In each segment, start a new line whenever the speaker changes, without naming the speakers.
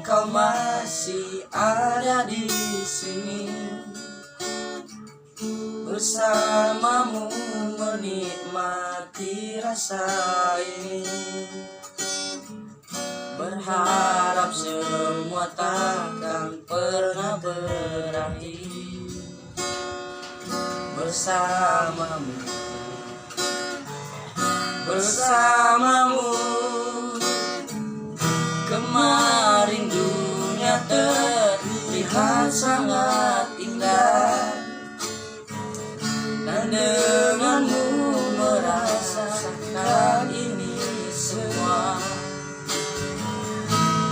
kau masih ada di sini, bersamamu menikmati rasa ini. Berharap semua takkan pernah berakhir bersamamu, bersamamu. Kemarin dunia terlihat sangat indah, dan denganmu merasakan ini semua.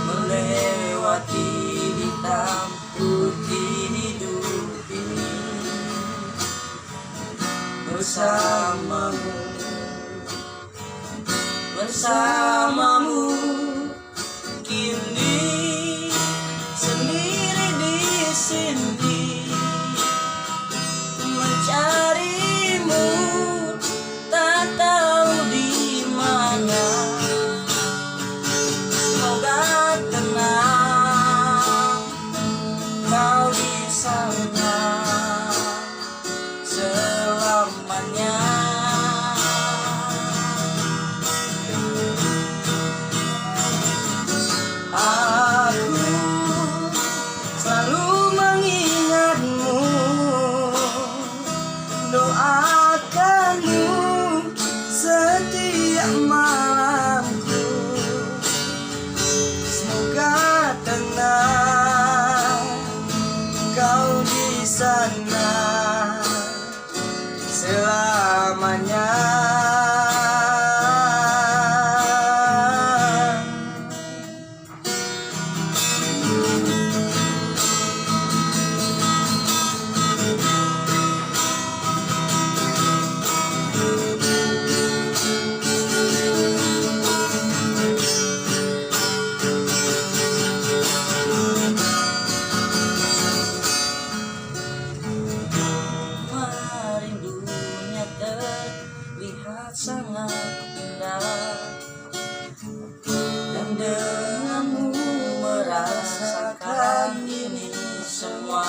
Melewati hitam putih hidup ini bersamamu, bersamamu. Kini sendiri di sini mencarimu, tak tahu di mana. Semoga tenang kau di sana selamanya. Aku selalu mengingatmu, doakanmu setiap malamku. Semoga tenang kau di sana selamanya. Sangat indah, dan denganmu merasakan ini semua.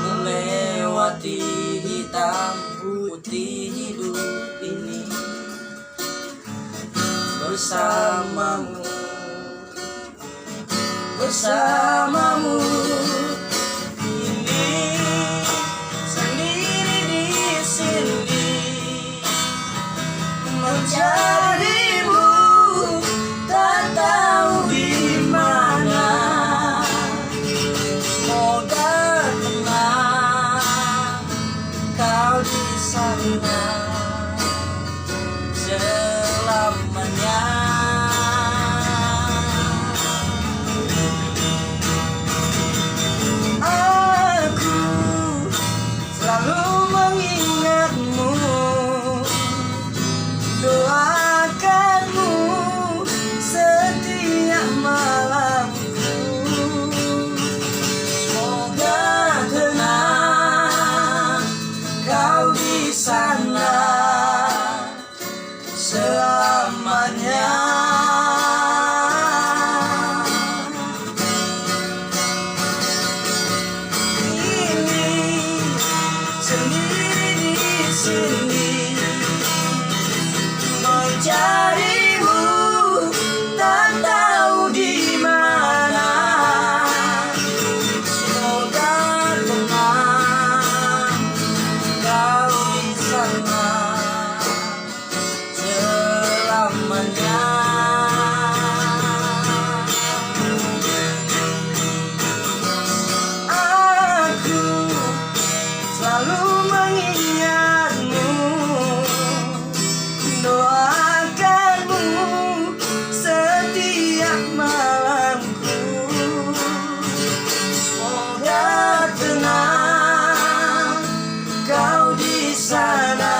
Melewati hitam putih hidup ini bersamamu, bersamamu. Ini sendiri di sini mencarimu, tak tahu di mana. Semoga tenang kau di sana selamanya. Aku selalu mengingatmu, doakanmu setiap malamku. Semoga tenang kau di sana selamanya. Ini sendiri di sini mencarimu, tak tahu di mana. Semoga tenang kau di sana selamanya. Aku selalu mengingatmu, doakanmu setiap malamku. Semoga tenang kau di sana